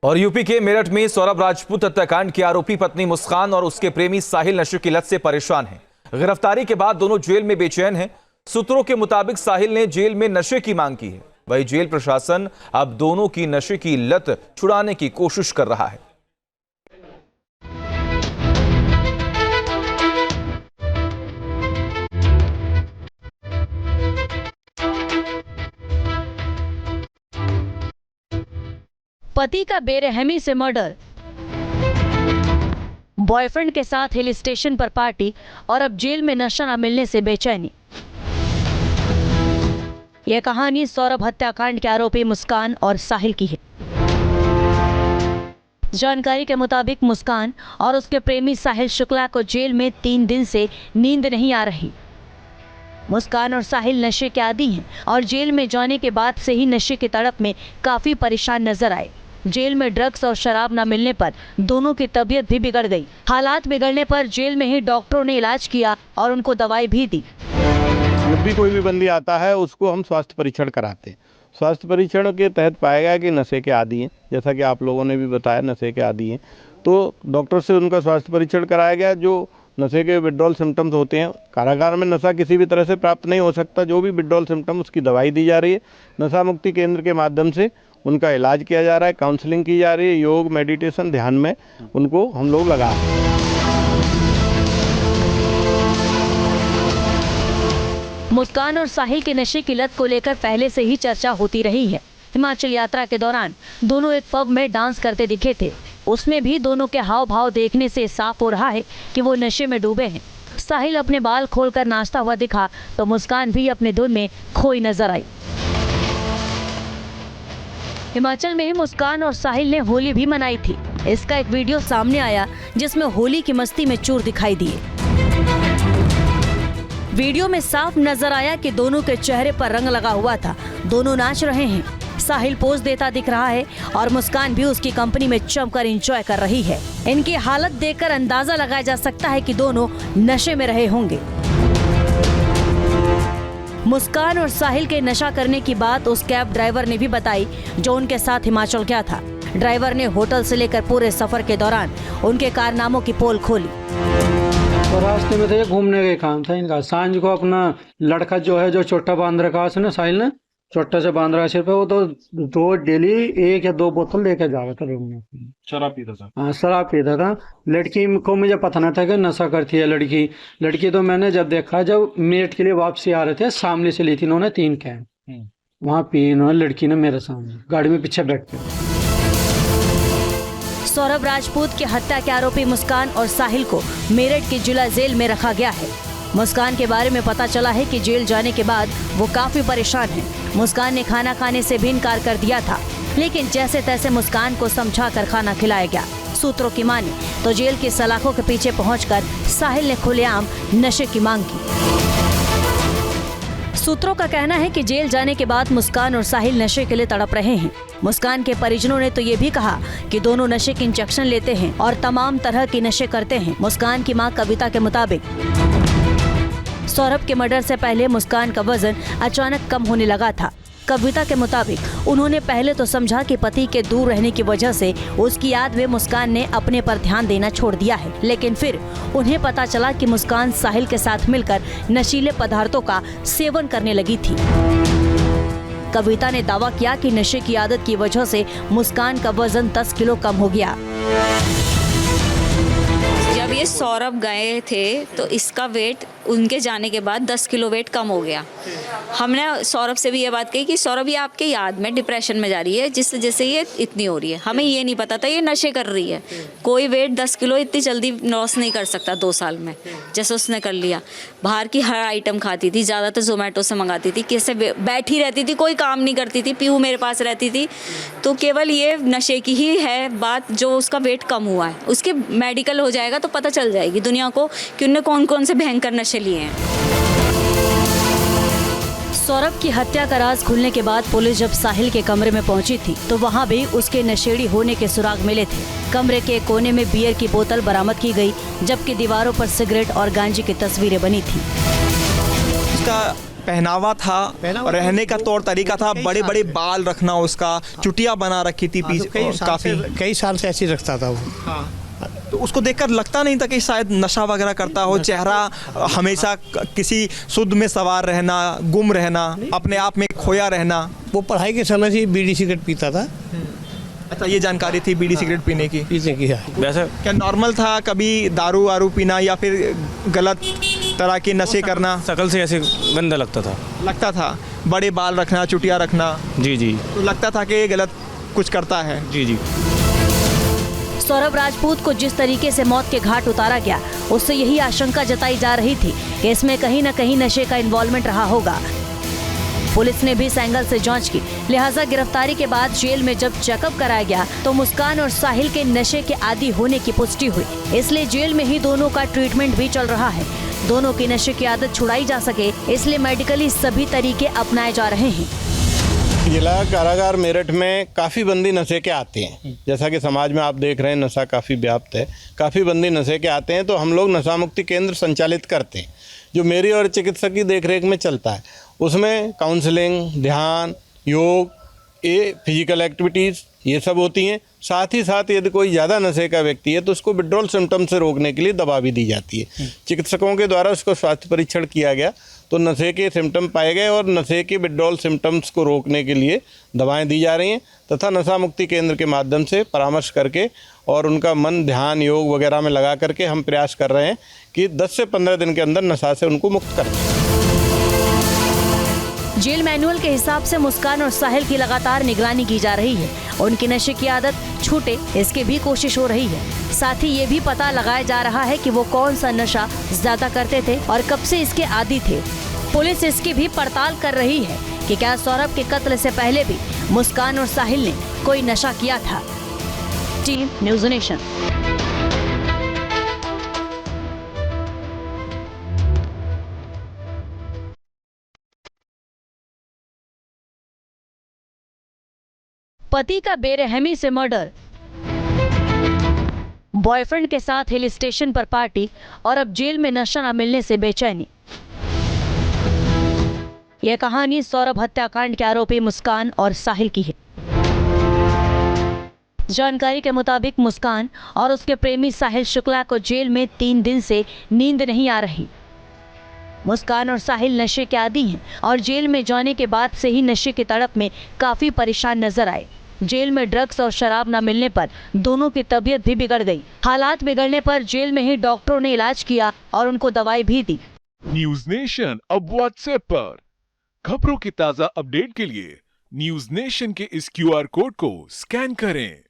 और यूपी के मेरठ में सौरभ राजपूत हत्याकांड की आरोपी पत्नी मुस्कान और उसके प्रेमी साहिल नशे की लत से परेशान हैं। गिरफ्तारी के बाद दोनों जेल में बेचैन हैं। सूत्रों के मुताबिक साहिल ने जेल में नशे की मांग की है। वही जेल प्रशासन अब दोनों की नशे की लत छुड़ाने की कोशिश कर रहा है। पति का बेरहमी से मर्डर, बॉयफ्रेंड के साथ हिल स्टेशन पर पार्टी और अब जेल में नशा न मिलने से बेचैनी। यह कहानी सौरभ हत्याकांड के आरोपी मुस्कान और साहिल की है। जानकारी के मुताबिक मुस्कान और उसके प्रेमी साहिल शुक्ला को जेल में 3 दिन से नींद नहीं आ रही। मुस्कान और साहिल नशे के आदी हैं और जेल में जाने के बाद से ही नशे की तड़प में काफी परेशान नजर आए। जेल में ड्रग्स और शराब न मिलने पर दोनों की तबीयत भी बिगड़ गई। हालात बिगड़ने पर जेल में ही डॉक्टरों ने इलाज किया और उनको दवाई भी दी। जब भी कोई भी बंदी आता है उसको हम स्वास्थ्य परीक्षण कराते हैं। स्वास्थ्य परीक्षण के तहत पाया गया कि नशे के आदी हैं, जैसा कि आप लोगों ने भी बताया नशे के आदी हैं, तो डॉक्टर से उनका स्वास्थ्य परीक्षण कराया गया। जो नशे के विड्रॉल सिम्टम्स होते हैं, कारागार में नशा किसी भी तरह से प्राप्त नहीं हो सकता। जो भी विड्रॉल सिम्टम, उसकी दवाई दी जा रही है। नशा मुक्ति केंद्र के माध्यम से उनका इलाज किया जा रहा है, काउंसलिंग की जा रही है, योग मेडिटेशन ध्यान में उनको हम लोग लगा रहे हैं। मुस्कान और साहिल के नशे की लत को लेकर पहले से ही चर्चा होती रही है। हिमाचल यात्रा के दौरान दोनों एक पब में डांस करते दिखे थे। उसमें भी दोनों के हाव भाव देखने से साफ हो रहा है कि वो नशे में डूबे हैं। साहिल अपने बाल खोलकर नाचता हुआ दिखा तो मुस्कान भी अपने धुन में खोई नजर आई। हिमाचल में ही मुस्कान और साहिल ने होली भी मनाई थी। इसका एक वीडियो सामने आया जिसमें होली की मस्ती में चूर दिखाई दिए। वीडियो में साफ नजर आया कि दोनों के चेहरे पर रंग लगा हुआ था। दोनों नाच रहे हैं। साहिल पोज देता दिख रहा है और मुस्कान भी उसकी कंपनी में जमकर एंजॉय कर रही है। इनकी हालत देखकर अंदाजा लगाया जा सकता है कि दोनों नशे में रहे होंगे। मुस्कान और साहिल के नशा करने की बात उस कैब ड्राइवर ने भी बताई जो उनके साथ हिमाचल गया था। ड्राइवर ने होटल से लेकर पूरे सफर के दौरान उनके कारनामों की पोल खोली। तो रास्ते में थे, घूमने का काम था इनका। सांझ को अपना लड़का जो है, जो चोटा बांध रखा उसने, साहिल ने चोटा से बांध रखा सिर पे, वो तो रोज डेली 1 या 2 बोतल लेकर जा रहा था रूम में। शराब पीता था। हाँ, शराब पीता था। लड़की को मुझे पता नहीं था कि नशा करती है लड़की तो मैंने जब देखा, जब मेरठ के लिए वापसी आ रहे थे, सामने से ली थी इन्होंने 3 कैन। वहाँ पी इन्होंने, लड़की ने मेरे सामने गाड़ी में पीछे बैठ के। सौरभ राजपूत की हत्या के आरोपी मुस्कान और साहिल को मेरठ की जिला जेल में रखा गया है। मुस्कान के बारे में पता चला है कि जेल जाने के बाद वो काफी परेशान है। मुस्कान ने खाना खाने से भी इनकार कर दिया था, लेकिन जैसे तैसे मुस्कान को समझाकर खाना खिलाया गया। सूत्रों की माने तो जेल की सलाखों के पीछे पहुंचकर साहिल ने खुलेआम नशे की मांग की। सूत्रों का कहना है कि जेल जाने के बाद मुस्कान और साहिल नशे के लिए तड़प रहे हैं। मुस्कान के परिजनों ने तो ये भी कहा कि दोनों नशे के इंजेक्शन लेते हैं और तमाम तरह की नशे करते हैं। मुस्कान की मां कविता के मुताबिक सौरभ के मर्डर से पहले मुस्कान का वजन अचानक कम होने लगा था। कविता के मुताबिक उन्होंने पहले तो समझा कि पति के दूर रहने की वजह से उसकी याद में मुस्कान ने अपने पर ध्यान देना छोड़ दिया है, लेकिन फिर उन्हें पता चला कि मुस्कान साहिल के साथ मिलकर नशीले पदार्थों का सेवन करने लगी थी। कविता ने दावा किया कि नशे की आदत की वजह से मुस्कान का वजन 10 किलो कम हो गया। जब ये सौरभ गए थे तो इसका वेट उनके जाने के बाद 10 किलो वेट कम हो गया। हमने सौरभ से भी ये बात कही कि सौरभ ये आपके याद में डिप्रेशन में जा रही है, जिससे जैसे ये इतनी हो रही है। हमें ये नहीं पता था ये नशे कर रही है। कोई वेट 10 किलो इतनी जल्दी लॉस नहीं कर सकता 2 साल में, जैसे उसने कर लिया। बाहर की हर आइटम खाती थी, ज़्यादातर जोमेटो से मंगाती थी, कैसे बैठी रहती थी, कोई काम नहीं करती थी। पीहू मेरे पास रहती थी। तो केवल ये नशे की ही है बात जो उसका वेट कम हुआ है। उसके मेडिकल हो जाएगा तो पता चल जाएगी दुनिया को कि उनने कौन कौन से भयंकर नशे लिए हैं। सौरभ की हत्या का राज खुलने के बाद पुलिस जब साहिल के कमरे में पहुंची थी तो वहां भी उसके नशेड़ी होने के सुराग मिले थे। कमरे के कोने में बियर की बोतल बरामद की गई, जबकि दीवारों पर सिगरेट और गांजे की तस्वीरें बनी थी। इसका पहनावा था, रहने का तौर तरीका था, बड़े बड़े बाल रखना, उसका चुटिया बना रखी थी पीछे काफी। कई साल से ऐसे ही रखता था वो। तो उसको देखकर लगता नहीं था कि शायद नशा वगैरह करता हो? चेहरा हमेशा किसी शुद्ध में सवार रहना, गुम रहना, अपने आप में खोया रहना। वो पढ़ाई के समय से बीड़ी सिगरेट पीता था। अच्छा, ये जानकारी थी बीड़ी सिगरेट पीने की? पीने की है। वैसे क्या नॉर्मल था? कभी दारू वारू पीना या फिर गलत तरह के नशे करना? शकल से ऐसे गंदा लगता था। बड़े बाल रखना, चुटिया रखना, जी जी तो लगता था कि ये गलत कुछ करता है। जी जी। सौरभ राजपूत को जिस तरीके से मौत के घाट उतारा गया, उससे यही आशंका जताई जा रही थी कि इसमें कहीं न कहीं नशे का इन्वॉल्वमेंट रहा होगा। पुलिस ने भी इस एंगल से जांच की, लिहाजा गिरफ्तारी के बाद जेल में जब चेकअप कराया गया तो मुस्कान और साहिल के नशे के आदी होने की पुष्टि हुई। इसलिए जेल में ही दोनों का ट्रीटमेंट भी चल रहा है। दोनों की नशे की आदत छुड़ाई जा सके, इसलिए मेडिकली सभी तरीके अपनाए जा रहे हैं। जिला कारागार मेरठ में काफ़ी बंदी नशे के आते हैं। जैसा कि समाज में आप देख रहे हैं नशा काफ़ी व्याप्त है, काफ़ी बंदी नशे के आते हैं। तो हम लोग नशा मुक्ति केंद्र संचालित करते हैं, जो मेरी और चिकित्सक की देखरेख में चलता है। उसमें काउंसलिंग, ध्यान, योग, ये फिजिकल एक्टिविटीज़ ये सब होती हैं। साथ ही साथ यदि कोई ज़्यादा नशे का व्यक्ति है तो उसको विड्रॉल सिम्टम्स से रोकने के लिए दवा भी दी जाती है। चिकित्सकों के द्वारा उसको स्वास्थ्य परीक्षण किया गया तो नशे के सिम्टम पाए गए और नशे के विड्रॉल सिम्टम्स को रोकने के लिए दवाएं दी जा रही हैं तथा नशा मुक्ति केंद्र के माध्यम से परामर्श करके और उनका मन, ध्यान, योग वगैरह में लगा करके हम प्रयास कर रहे हैं कि 10 से 15 दिन के अंदर नशा से उनको मुक्त कर दें। जेल मैनुअल के हिसाब से मुस्कान और साहिल की लगातार निगरानी की जा रही है। उनकी नशे की आदत छूटे, इसकी भी कोशिश हो रही है। साथ ही ये भी पता लगाया जा रहा है कि वो कौन सा नशा ज्यादा करते थे और कब से इसके आदी थे। पुलिस इसकी भी पड़ताल कर रही है कि क्या सौरभ के कत्ल से पहले भी मुस्कान और साहिल ने कोई नशा किया था। Team news nation. पति का बेरहमी से मर्डर, बॉयफ्रेंड के साथ हिल स्टेशन पर पार्टी और अब जेल में नशा न मिलने से बेचैनी। यह कहानी सौरभ हत्याकांड के आरोपी मुस्कान और साहिल की है। जानकारी के मुताबिक मुस्कान और उसके प्रेमी साहिल शुक्ला को जेल में 3 दिन से नींद नहीं आ रही। मुस्कान और साहिल नशे के आदी हैं और जेल में जाने के बाद से ही नशे की तड़प में काफी परेशान नजर आए। जेल में ड्रग्स और शराब न मिलने पर दोनों की तबीयत भी बिगड़ गई। हालात बिगड़ने पर जेल में ही डॉक्टरों ने इलाज किया और उनको दवाई भी दी। न्यूज नेशन अब व्हाट्सएप पर खबरों की ताजा अपडेट के लिए न्यूज नेशन के इस QR कोड को स्कैन करें।